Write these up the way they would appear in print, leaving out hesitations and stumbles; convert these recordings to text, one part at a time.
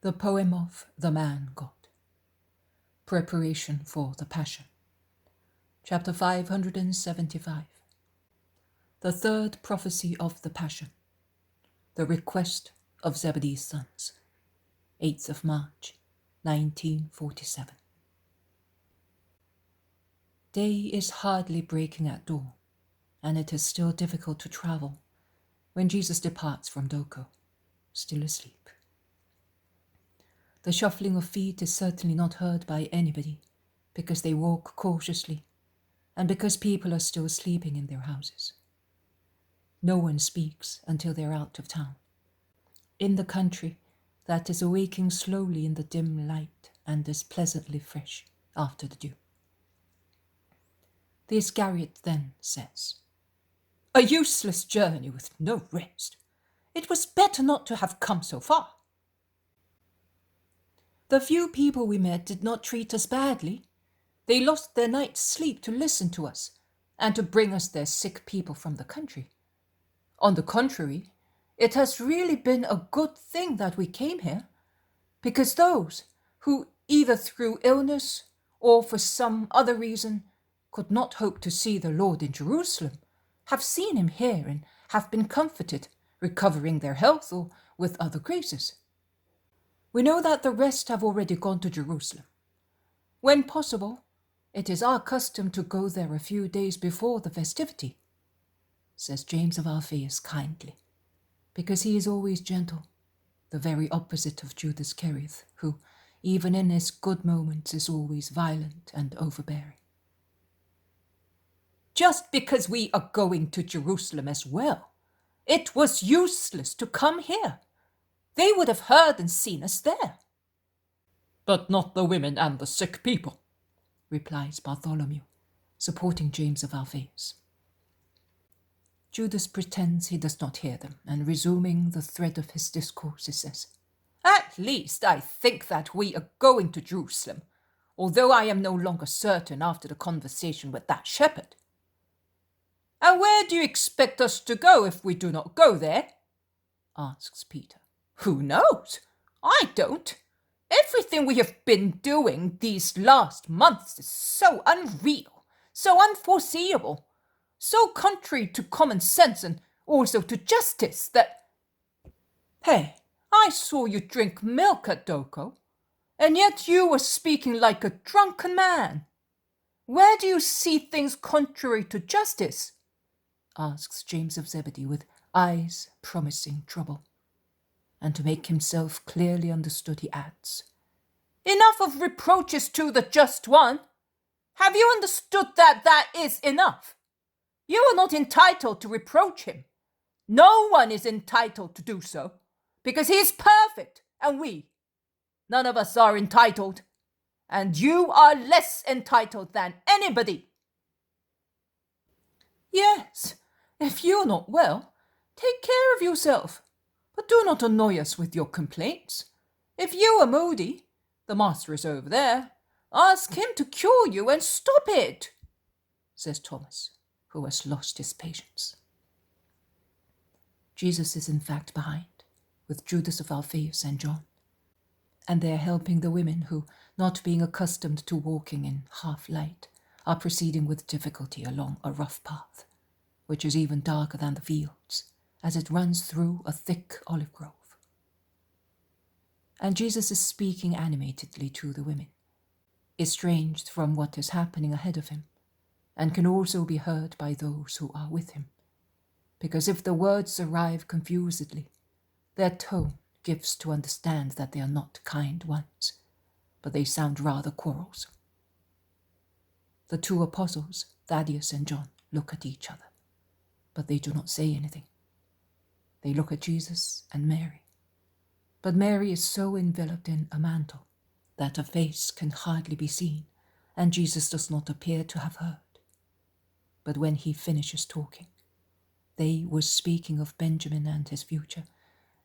The poem of the man God. Preparation for the Passion. Chapter 575. The third prophecy of the Passion. The request of Zebedee's sons. 8th of March, 1947. Day is hardly breaking at dawn, and it is still difficult to travel when Jesus departs from Doko, still asleep. The shuffling of feet is certainly not heard by anybody, because they walk cautiously, and because people are still sleeping in their houses. No one speaks until they are out of town. In the country that is awaking slowly in the dim light and is pleasantly fresh after the dew. The Iscariot then says, "A useless journey with no rest. It was better not to have come so far." The few people we met did not treat us badly. They lost their night's sleep to listen to us and to bring us their sick people from the country. On the contrary, it has really been a good thing that we came here, because those who, either through illness or for some other reason, could not hope to see the Lord in Jerusalem, have seen him here and have been comforted, recovering their health or with other graces. We know that the rest have already gone to Jerusalem. When possible, it is our custom to go there a few days before the festivity, says James of Alphaeus kindly, because he is always gentle, the very opposite of Judas Iscariot, who, even in his good moments, is always violent and overbearing. Just because we are going to Jerusalem as well, it was useless to come here. They would have heard and seen us there. But not the women and the sick people, replies Bartholomew, supporting James of Alphaeus. Judas pretends he does not hear them, and resuming the thread of his discourse, he says, "At least I think that we are going to Jerusalem, although I am no longer certain after the conversation with that shepherd." "And where do you expect us to go if we do not go there?" asks Peter. "Who knows? I don't. Everything we have been doing these last months is so unreal, so unforeseeable, so contrary to common sense and also to justice that... Hey, I saw you drink milk at Doko, and yet you were speaking like a drunken man. Where do you see things contrary to justice?" asks James of Zebedee with eyes promising trouble. And to make himself clearly understood, he adds, "Enough of reproaches to the just one. Have you understood that that is enough? You are not entitled to reproach him. No one is entitled to do so, because he is perfect, and none of us are entitled, and you are less entitled than anybody." "Yes, if you are not well, take care of yourself. But do not annoy us with your complaints. If you are moody, the master is over there. Ask him to cure you and stop it," says Thomas, who has lost his patience. Jesus is in fact behind, with Judas of Alphaeus and John, and they are helping the women who, not being accustomed to walking in half light, are proceeding with difficulty along a rough path, which is even darker than the fields, as it runs through a thick olive grove. And Jesus is speaking animatedly to the women, estranged from what is happening ahead of him, and can also be heard by those who are with him, because if the words arrive confusedly, their tone gives to understand that they are not kind ones, but they sound rather quarrelsome. The two apostles, Thaddeus and John, look at each other, but they do not say anything. They look at Jesus and Mary, but Mary is so enveloped in a mantle that her face can hardly be seen, and Jesus does not appear to have heard. But when he finishes talking, they were speaking of Benjamin and his future,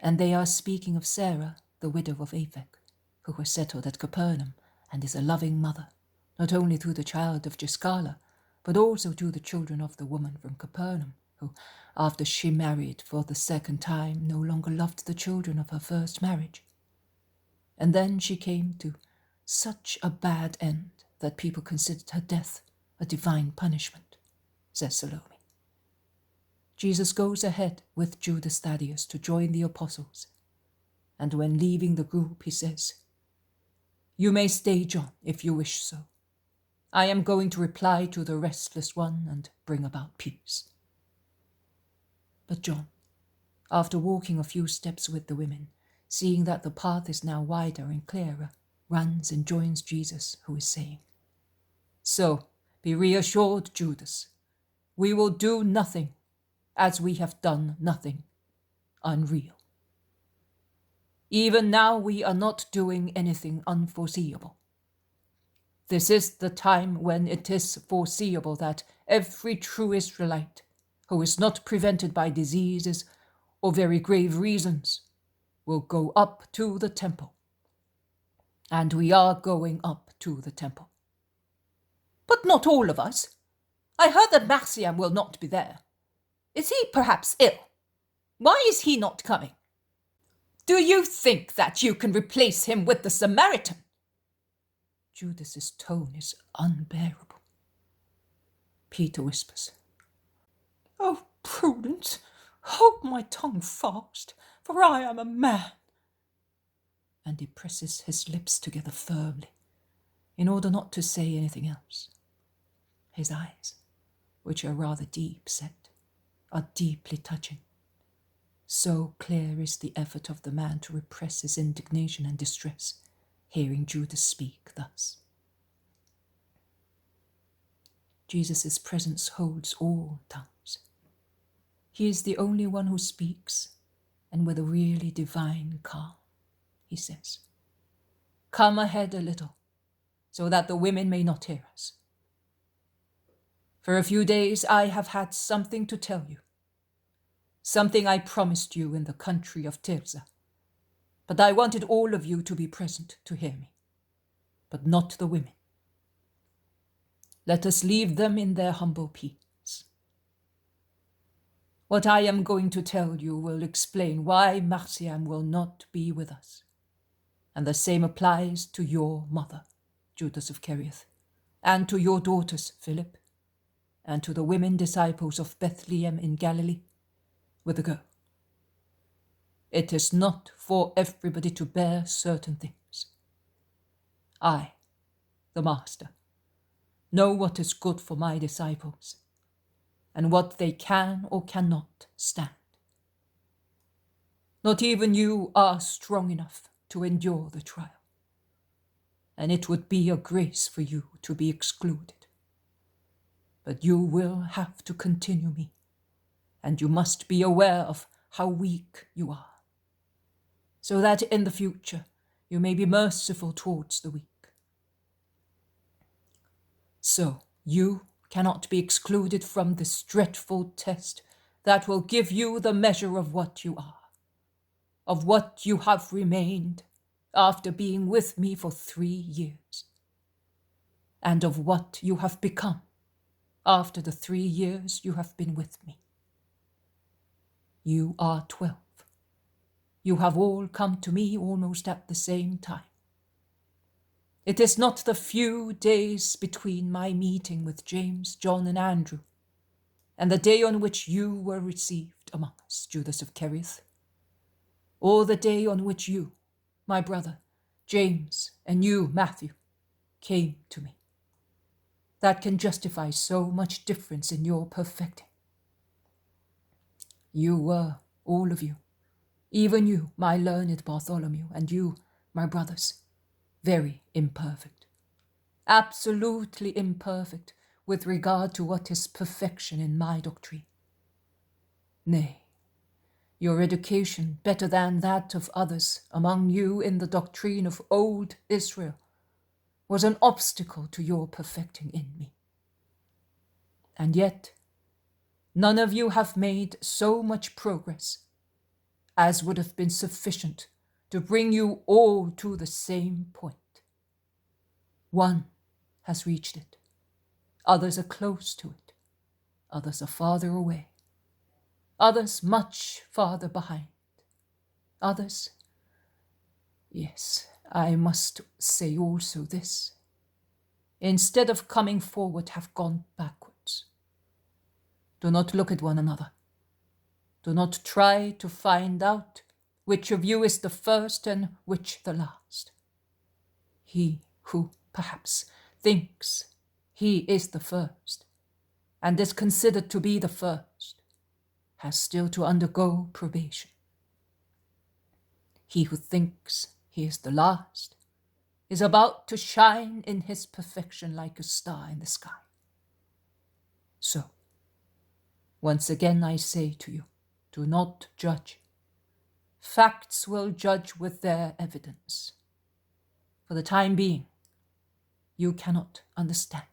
and they are speaking of Sarah, the widow of Aphek, who was settled at Capernaum and is a loving mother, not only to the child of Giscala, but also to the children of the woman from Capernaum, who, after she married for the second time, no longer loved the children of her first marriage. And then she came to such a bad end that people considered her death a divine punishment, says Salome. Jesus goes ahead with Judas Thaddeus to join the apostles, and when leaving the group he says, "You may stay, John, if you wish so. I am going to reply to the restless one and bring about peace." But John, after walking a few steps with the women, seeing that the path is now wider and clearer, runs and joins Jesus, who is saying, "So be reassured, Judas. We will do nothing, as we have done nothing, unreal. Even now we are not doing anything unforeseeable. This is the time when it is foreseeable that every true Israelite who is not prevented by diseases or very grave reasons will go up to the temple. And we are going up to the temple." "But not all of us. I heard that Marcian will not be there. Is he perhaps ill? Why is he not coming? Do you think that you can replace him with the Samaritan?" Judas's tone is unbearable. Peter whispers, "Oh, Prudence, hold my tongue fast, for I am a man." And he presses his lips together firmly, in order not to say anything else. His eyes, which are rather deep set, are deeply touching. So clear is the effort of the man to repress his indignation and distress, hearing Judas speak thus. Jesus' presence holds all tongues. He is the only one who speaks, and with a really divine calm, he says, "Come ahead a little, so that the women may not hear us. For a few days I have had something to tell you, something I promised you in the country of Tirzah, but I wanted all of you to be present to hear me, but not the women. Let us leave them in their humble peace. What I am going to tell you will explain why Marcian will not be with us, and the same applies to your mother, Judas of Kerioth, and to your daughters, Philip, and to the women disciples of Bethlehem in Galilee, with a girl. It is not for everybody to bear certain things. I, the Master, know what is good for my disciples, and what they can or cannot stand. Not even you are strong enough to endure the trial, and it would be a grace for you to be excluded. But you will have to continue me, and you must be aware of how weak you are, so that in the future you may be merciful towards the weak. So you cannot be excluded from this dreadful test that will give you the measure of what you are, of what you have remained after being with me for 3 years, and of what you have become after the 3 years you have been with me. You are 12. You have all come to me almost at the same time. It is not the few days between my meeting with James, John, and Andrew, and the day on which you were received among us, Judas of Kerioth, or the day on which you, my brother, James, and you, Matthew, came to me, that can justify so much difference in your perfecting. You were, all of you, even you, my learned Bartholomew, and you, my brothers, very imperfect, absolutely imperfect with regard to what is perfection in my doctrine. Nay, your education, better than that of others among you in the doctrine of old Israel, was an obstacle to your perfecting in me. And yet, none of you have made so much progress as would have been sufficient to bring you all to the same point. One has reached it. Others are close to it. Others are farther away. Others much farther behind. Others, yes, I must say also this. Instead of coming forward, have gone backwards. Do not look at one another. Do not try to find out which of you is the first and which the last. He who, perhaps, thinks he is the first and is considered to be the first has still to undergo probation. He who thinks he is the last is about to shine in his perfection like a star in the sky. So, once again I say to you, do not judge. Facts will judge with their evidence. For the time being, you cannot understand,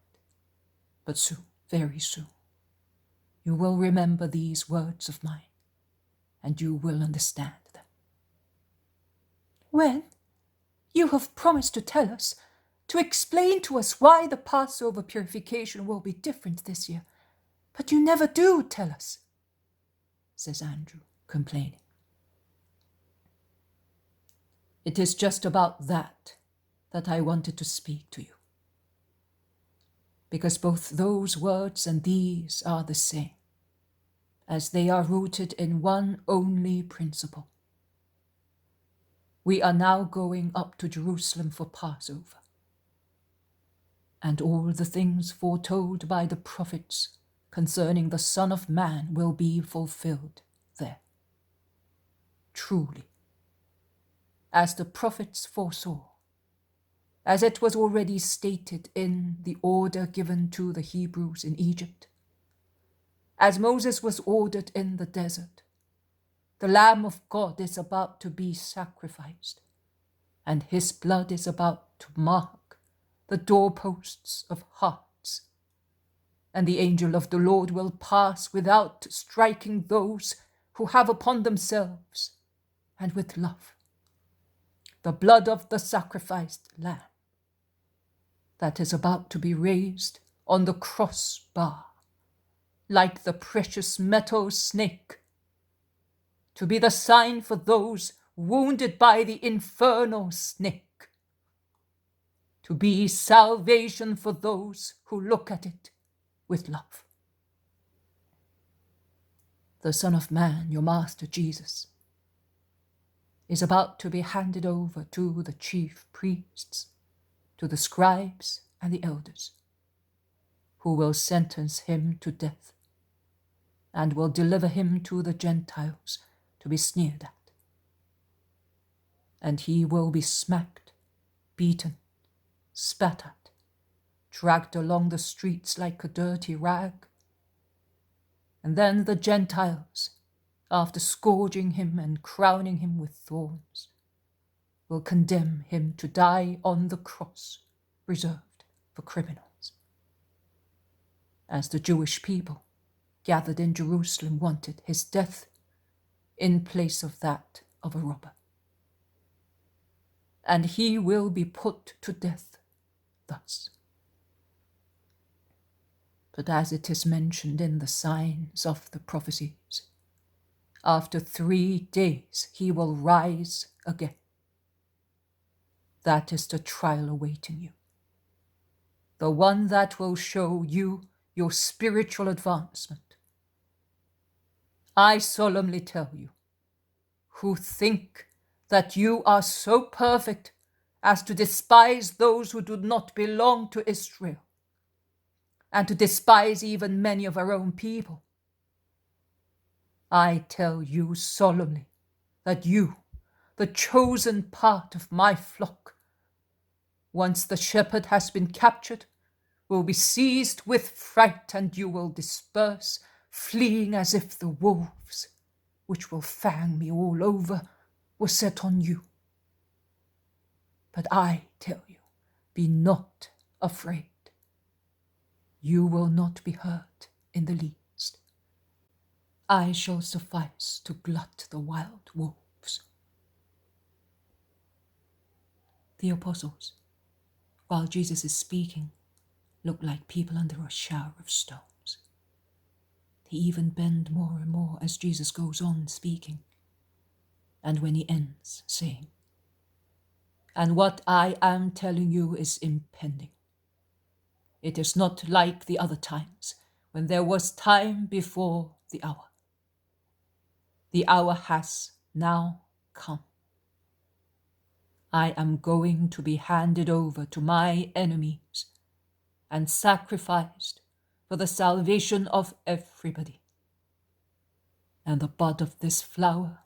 but soon, very soon, you will remember these words of mine, and you will understand them. When? You have promised to tell us, to explain to us why the Passover purification will be different this year, but you never do tell us, says Andrew, complaining. It is just about that I wanted to speak to you, because both those words and these are the same, as they are rooted in one only principle. We are now going up to Jerusalem for Passover, and all the things foretold by the prophets concerning the Son of Man will be fulfilled there. Truly, as the prophets foresaw, as it was already stated in the order given to the Hebrews in Egypt, as Moses was ordered in the desert, the Lamb of God is about to be sacrificed, and his blood is about to mark the doorposts of hearts, and the angel of the Lord will pass without striking those who have upon themselves, and with love, the blood of the sacrificed lamb that is about to be raised on the crossbar, like the precious metal snake, to be the sign for those wounded by the infernal snake, to be salvation for those who look at it with love. The Son of Man, your Master Jesus, is about to be handed over to the chief priests, to the scribes and the elders, who will sentence him to death and will deliver him to the Gentiles to be sneered at. And he will be smacked, beaten, spat at, dragged along the streets like a dirty rag. And then the Gentiles, after scourging him and crowning him with thorns, will condemn him to die on the cross reserved for criminals. As the Jewish people gathered in Jerusalem wanted his death in place of that of a robber. And he will be put to death thus. But as it is mentioned in the signs of the prophecies, after 3 days he will rise again. That is the trial awaiting you, the one that will show you your spiritual advancement. I solemnly tell you, who think that you are so perfect as to despise those who do not belong to Israel, and to despise even many of our own people, I tell you solemnly that you, the chosen part of my flock, once the shepherd has been captured, will be seized with fright, and you will disperse, fleeing as if the wolves, which will fang me all over, were set on you. But I tell you, be not afraid. You will not be hurt in the least. I shall suffice to glut the wild wolves. The apostles, while Jesus is speaking, look like people under a shower of stones. They even bend more and more as Jesus goes on speaking, and when he ends, saying, And what I am telling you is impending. It is not like the other times, when there was time before the hour. The hour has now come. I am going to be handed over to my enemies and sacrificed for the salvation of everybody. And the bud of this flower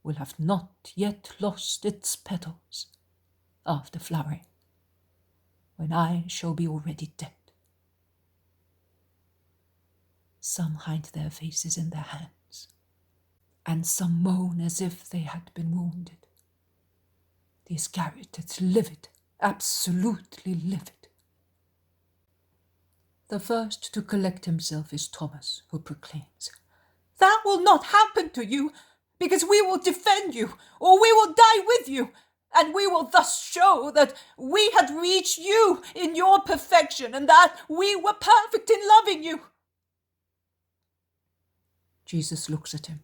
will have not yet lost its petals after flowering, when I shall be already dead. Some hide their faces in their hands, and some moan as if they had been wounded. The Iscariot is livid, absolutely livid. The first to collect himself is Thomas, who proclaims, "That will not happen to you, because we will defend you, or we will die with you, and we will thus show that we had reached you in your perfection, and that we were perfect in loving you." Jesus looks at him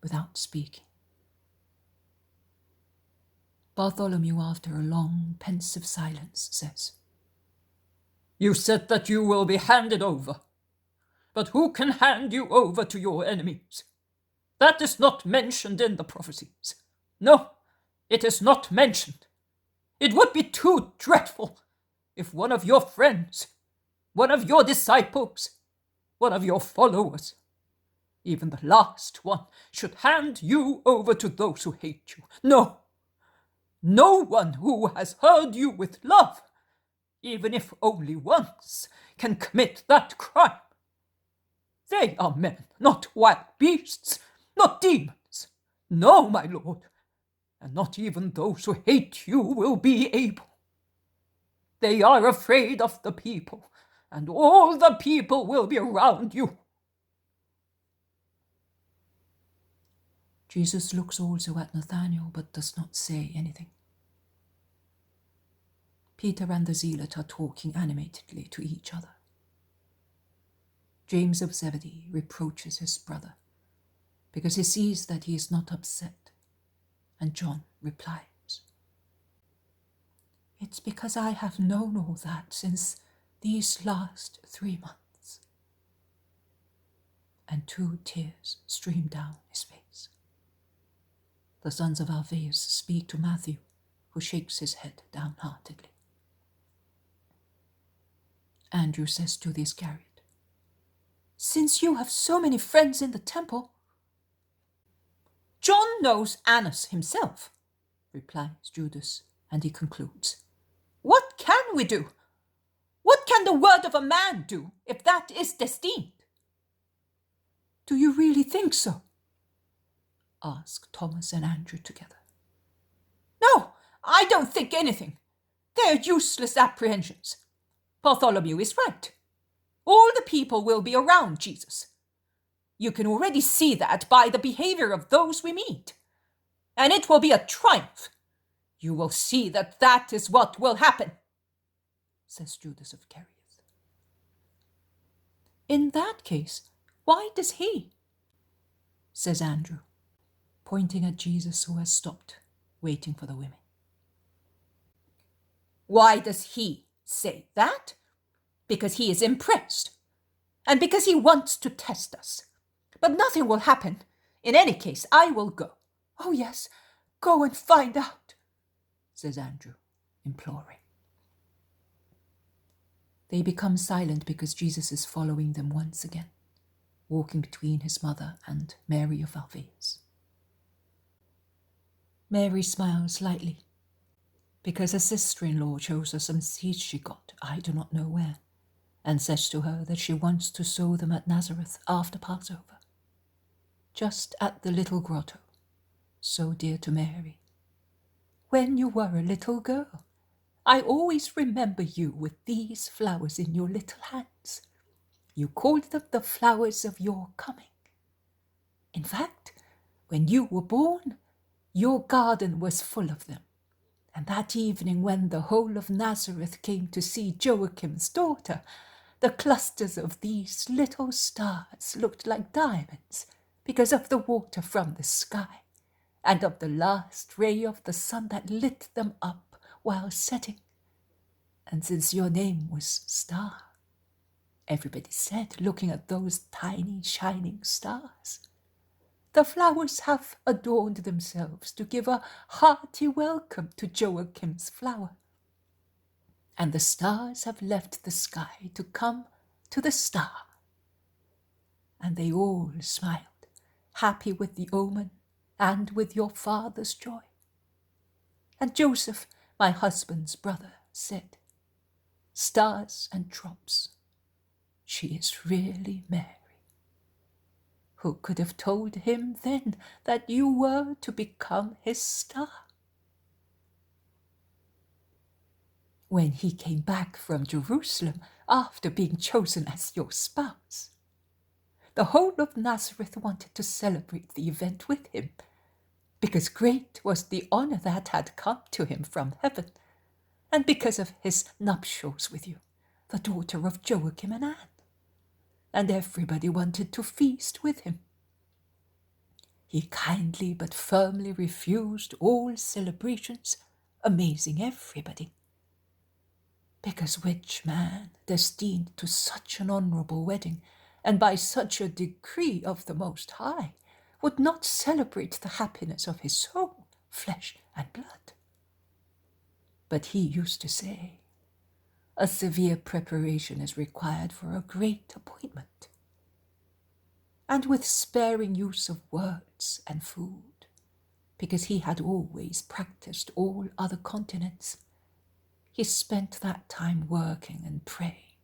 without speaking. Bartholomew, after a long, pensive silence, says, "You said that you will be handed over, but who can hand you over to your enemies? That is not mentioned in the prophecies. No, it is not mentioned. It would be too dreadful if one of your friends, one of your disciples, one of your followers, even the last one, should hand you over to those who hate you. No, no one who has heard you with love, even if only once, can commit that crime. They are men, not wild beasts, not demons. No, my lord, and not even those who hate you will be able. They are afraid of the people, and all the people will be around you." Jesus looks also at Nathanael, but does not say anything. Peter and the zealot are talking animatedly to each other. James of Zebedee reproaches his brother because he sees that he is not upset, and John replies, "It's because I have known all that since these last 3 months." And 2 tears stream down his face. The sons of Alphaeus speak to Matthew, who shakes his head downheartedly. Andrew says to the Iscariot, "Since you have so many friends in the temple—" "John knows Annas himself," replies Judas, and he concludes, "What can we do? What can the word of a man do if that is destined?" "Do you really think so?" ask Thomas and Andrew together. "No, I don't think anything. They are useless apprehensions. Bartholomew is right. All the people will be around Jesus. You can already see that by the behavior of those we meet. And it will be a triumph. You will see that that is what will happen," says Judas of Cariath. "In that case, why does he?" says Andrew, pointing at Jesus, who has stopped, waiting for the women. "Why does he say that? Because he is impressed, and because he wants to test us. But nothing will happen. In any case, I will go." "Oh yes, go and find out," says Andrew, imploring. They become silent because Jesus is following them once again, walking between his mother and Mary of Alphaeus. Mary smiles slightly, because her sister-in-law shows her some seeds she got, I do not know where, and says to her that she wants to sow them at Nazareth after Passover, just at the little grotto, so dear to Mary. "When you were a little girl, I always remember you with these flowers in your little hands. You called them the flowers of your coming. In fact, when you were born, your garden was full of them. And that evening when the whole of Nazareth came to see Joachim's daughter, the clusters of these little stars looked like diamonds because of the water from the sky, and of the last ray of the sun that lit them up while setting. And since your name was Star, everybody said, looking at those tiny shining stars, the flowers have adorned themselves to give a hearty welcome to Joachim's flower. And the stars have left the sky to come to the star. And they all smiled, happy with the omen and with your father's joy. And Joseph, my husband's brother, said, Stars and drops, she is really Mary. Who could have told him then that you were to become his star? When he came back from Jerusalem after being chosen as your spouse, the whole of Nazareth wanted to celebrate the event with him, because great was the honor that had come to him from heaven, and because of his nuptials with you, the daughter of Joachim and Anne. And everybody wanted to feast with him. He kindly but firmly refused all celebrations, amazing everybody. Because which man, destined to such an honourable wedding, and by such a decree of the Most High, would not celebrate the happiness of his soul, flesh and blood? But he used to say, a severe preparation is required for a great appointment. And with sparing use of words and food, because he had always practiced all other continents, he spent that time working and praying.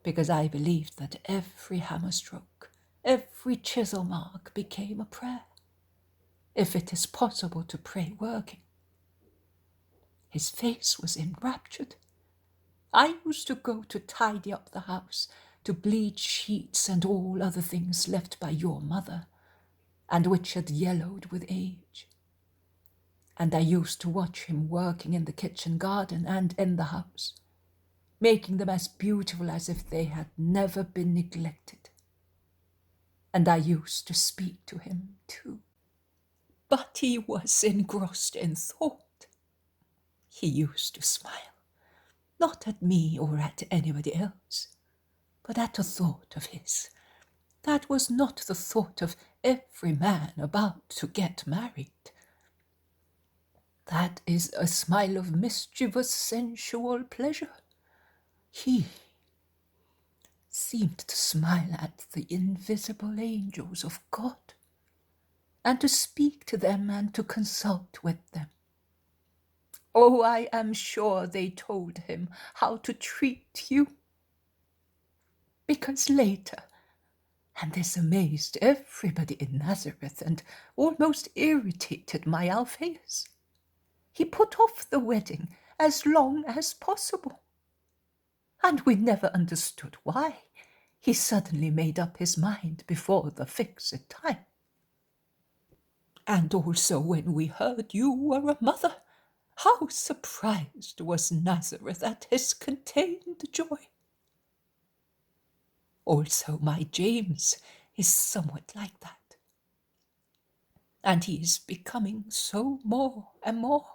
Because I believed that every hammer stroke, every chisel mark became a prayer, if it is possible to pray working. His face was enraptured. I used to go to tidy up the house, to bleach sheets and all other things left by your mother, and which had yellowed with age. And I used to watch him working in the kitchen garden and in the house, making them as beautiful as if they had never been neglected. And I used to speak to him too. But he was engrossed in thought. He used to smile, not at me or at anybody else, but at a thought of his. That was not the thought of every man about to get married. That is a smile of mischievous sensual pleasure. He seemed to smile at the invisible angels of God, and to speak to them and to consult with them. Oh, I am sure they told him how to treat you. Because later, and this amazed everybody in Nazareth and almost irritated my Alphaeus, he put off the wedding as long as possible. And we never understood why he suddenly made up his mind before the fixed time. And also when we heard you were a mother, how surprised was Nazareth at his contained joy. Also my James is somewhat like that. And he is becoming so more and more.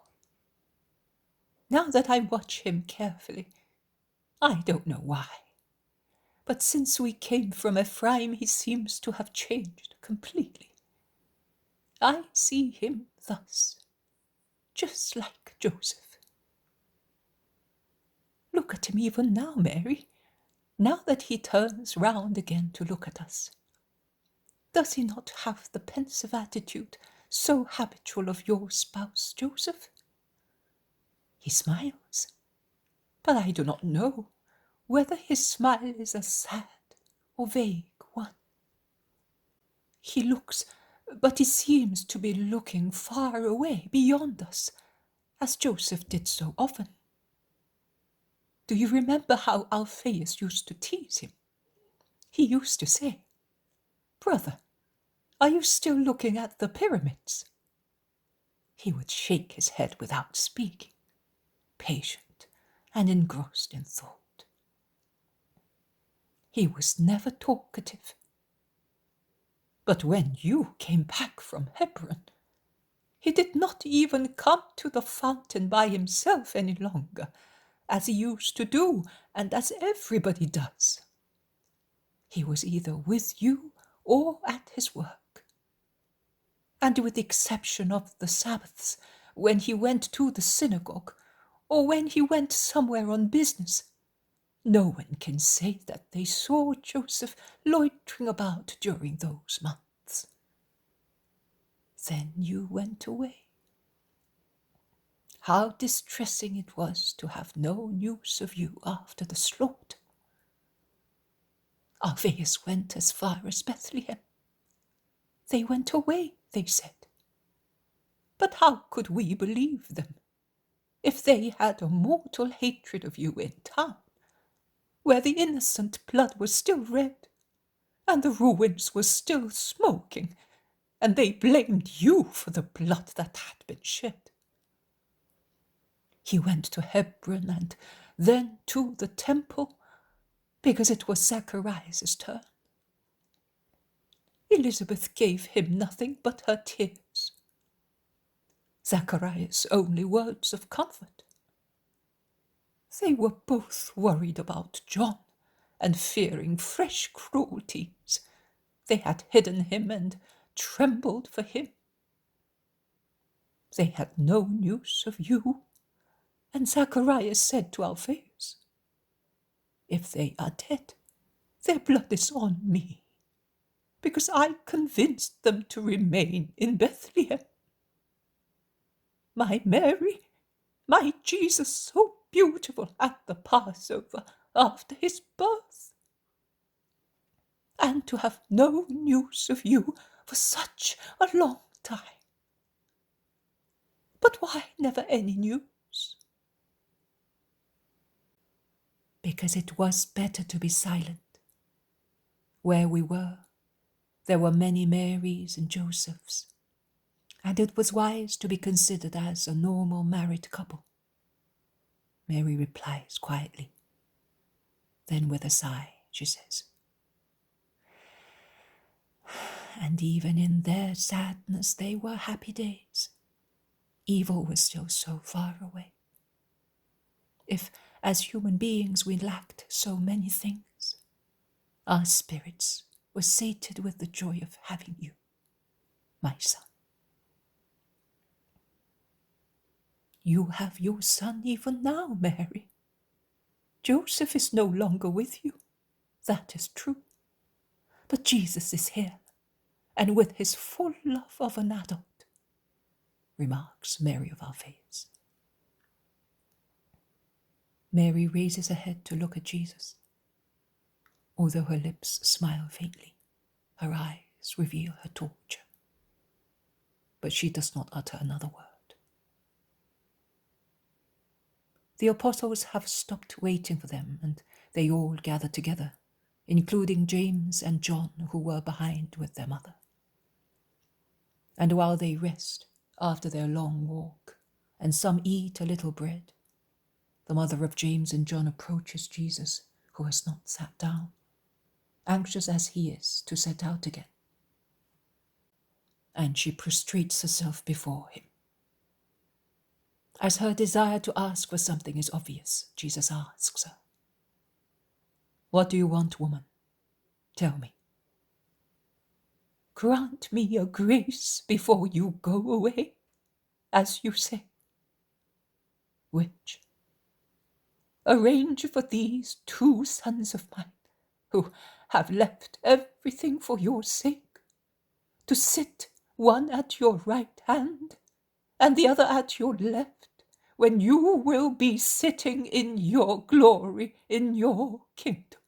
Now that I watch him carefully, I don't know why, but since we came from Ephraim he seems to have changed completely. I see him thus, just like Joseph. Look at him even now, Mary, now that he turns round again to look at us. Does he not have the pensive attitude so habitual of your spouse, Joseph? He smiles, but I do not know whether his smile is a sad or vague one. He looks, but he seems to be looking far away beyond us, as Joseph did so often. Do you remember how Alphaeus used to tease him? He used to say, "Brother, are you still looking at the pyramids?" He would shake his head without speaking, patient and engrossed in thought. He was never talkative. But when you came back from Hebron, he did not even come to the fountain by himself any longer, as he used to do, and as everybody does. He was either with you or at his work. And with the exception of the Sabbaths, when he went to the synagogue, or when he went somewhere on business, no one can say that they saw Joseph loitering about during those months. Then you went away. How distressing it was to have no news of you after the slaughter. Alphaeus went as far as Bethlehem. They went away, they said. But how could we believe them if they had a mortal hatred of you in town, where the innocent blood was still red, and the ruins were still smoking, and they blamed you for the blood that had been shed? He went to Hebron and then to the temple, because it was Zacharias' turn. Elizabeth gave him nothing but her tears. Zacharias only words of comfort. They were both worried about John and fearing fresh cruelties. They had hidden him and trembled for him. They had no news of you, and Zacharias said to Alphaeus, "If they are dead, their blood is on me, because I convinced them to remain in Bethlehem. My Mary, my Jesus, so beautiful at the Passover after his birth. And to have no news of you for such a long time. But why never any news? Because it was better to be silent. Where we were, there were many Marys and Josephs, and it was wise to be considered as a normal married couple." Mary replies quietly. Then with a sigh, she says, "And even in their sadness, they were happy days. Evil was still so far away. If, as human beings, we lacked so many things, our spirits were sated with the joy of having you, my son. You have your son even now, Mary. Joseph is no longer with you, that is true. But Jesus is here, and with his full love of an adult," remarks Mary of Alphaeus. Mary raises her head to look at Jesus. Although her lips smile faintly, her eyes reveal her torture. But she does not utter another word. The apostles have stopped waiting for them, and they all gather together, including James and John, who were behind with their mother. And while they rest after their long walk, and some eat a little bread, the mother of James and John approaches Jesus, who has not sat down, anxious as he is to set out again. And she prostrates herself before him. As her desire to ask for something is obvious, Jesus asks her, "What do you want, woman? Tell me." "Grant me a grace before you go away, as you say." "Which?" "Arrange for these 2 sons of mine, who have left everything for your sake, to sit one at your right hand and the other at your left, when you will be sitting in your glory in your kingdom."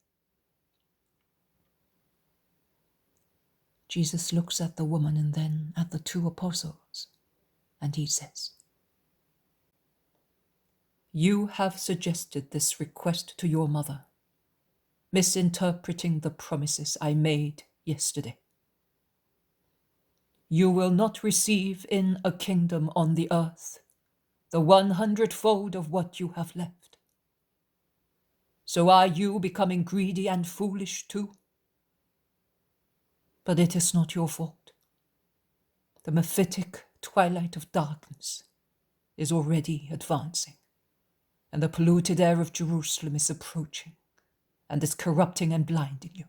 Jesus looks at the woman and then at the 2 apostles, and he says, "You have suggested this request to your mother, misinterpreting the promises I made yesterday. You will not receive in a kingdom on the earth the 100-fold of what you have left. So are you becoming greedy and foolish too? But it is not your fault. The mephitic twilight of darkness is already advancing, and the polluted air of Jerusalem is approaching and is corrupting and blinding you.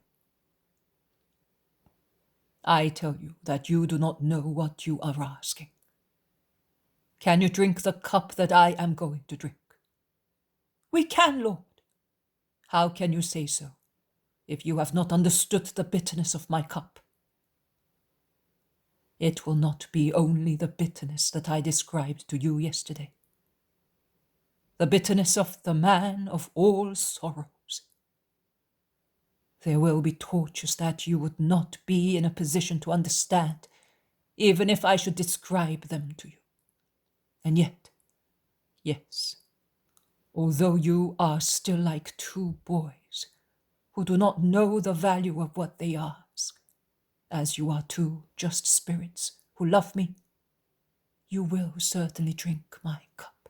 I tell you that you do not know what you are asking. Can you drink the cup that I am going to drink? We can, Lord. How can you say so if you have not understood the bitterness of my cup? It will not be only the bitterness that I described to you yesterday. The bitterness of the man of all sorrows. There will be tortures that you would not be in a position to understand, even if I should describe them to you. And yet, yes, although you are still like two boys who do not know the value of what they ask, as you are two just spirits who love me, you will certainly drink my cup.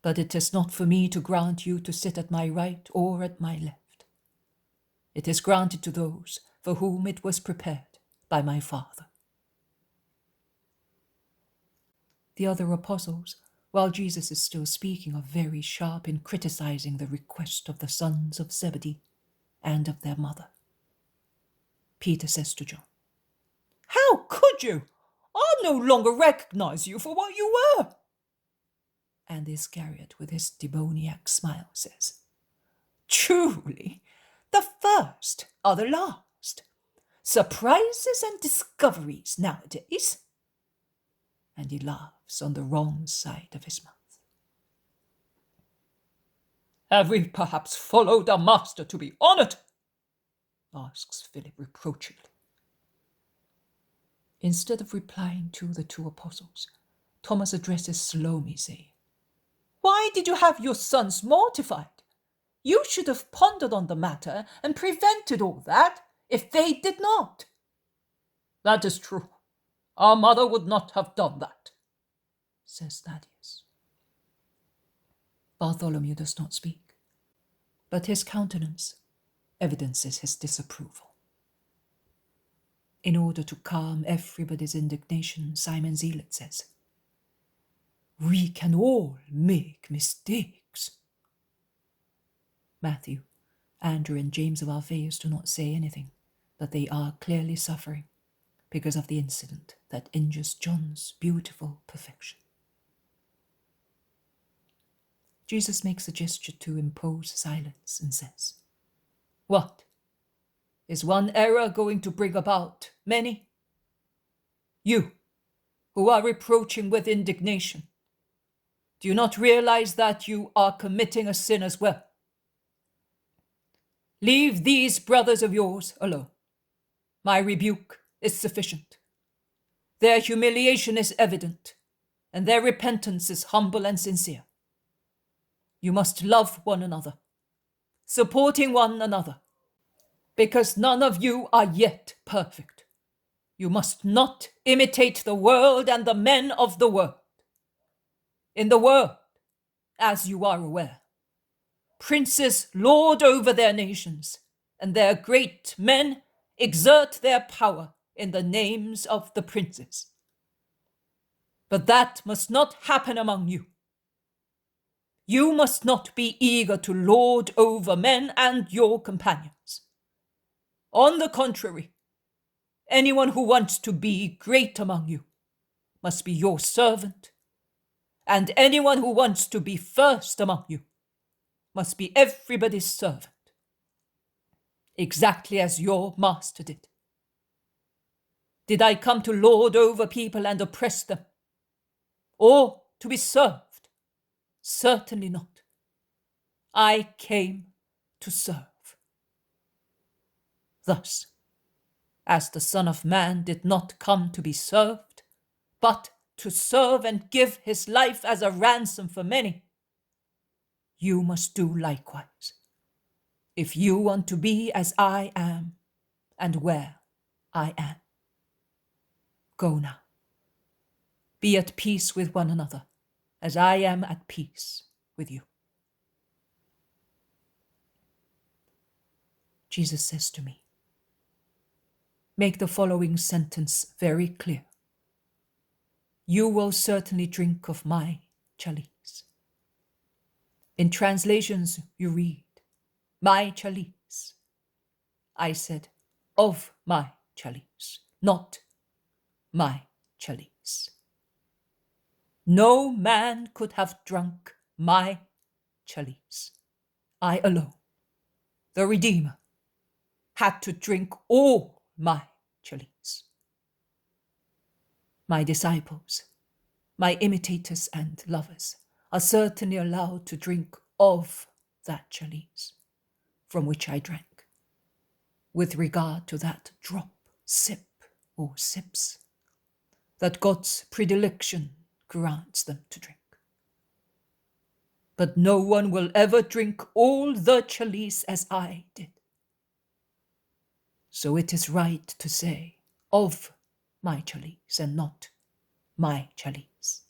But it is not for me to grant you to sit at my right or at my left. It is granted to those for whom it was prepared by my Father. The other apostles, while Jesus is still speaking, are very sharp in criticizing the request of the sons of Zebedee and of their mother. Peter says to John, "How could you? I no longer recognize you for what you were." And Iscariot, with his demoniac smile, says, "Truly, the first are the last. Surprises and discoveries nowadays." And he laughs on the wrong side of his mouth. "Have we perhaps followed our master to be honored?" asks Philip reproachfully. Instead of replying to the two apostles, Thomas addresses Salome, saying, "Why did you have your sons mortified? You should have pondered on the matter and prevented all that if they did not." "That is true. Our mother would not have done that," says Thaddeus. Bartholomew does not speak, but his countenance evidences his disapproval. In order to calm everybody's indignation, Simon Zealot says, "We can all make mistakes." Matthew, Andrew, and James of Alphaeus do not say anything, but they are clearly suffering because of the incident that injures John's beautiful perfection. Jesus makes a gesture to impose silence and says, "What? Is one error going to bring about many? You, who are reproaching with indignation, do you not realize that you are committing a sin as well? Leave these brothers of yours alone. My rebuke is sufficient. Their humiliation is evident, and their repentance is humble and sincere. You must love one another, supporting one another, because none of you are yet perfect. You must not imitate the world and the men of the world. In the world, as you are aware, princes lord over their nations, and their great men exert their power in the names of the princes. But that must not happen among you. You must not be eager to lord over men and your companions. On the contrary, anyone who wants to be great among you must be your servant, and anyone who wants to be first among you must be everybody's servant, exactly as your master did. Did I come to lord over people and oppress them, or to be served? Certainly not. I came to serve. Thus, as the Son of Man did not come to be served, but to serve and give his life as a ransom for many, you must do likewise, if you want to be as I am and where I am. Go now. Be at peace with one another, as I am at peace with you." Jesus says to me, make the following sentence very clear. You will certainly drink of my chalice. In translations you read, my chalice. I said, of my chalice, not my chalice. No man could have drunk my chalice. I alone, the Redeemer, had to drink all my chalice. My disciples, my imitators and lovers, are certainly allowed to drink of that chalice from which I drank, with regard to that drop, sip, or sips, that God's predilection grants them to drink. But no one will ever drink all the chalice as I did. So it is right to say of my chalice and not my chalice.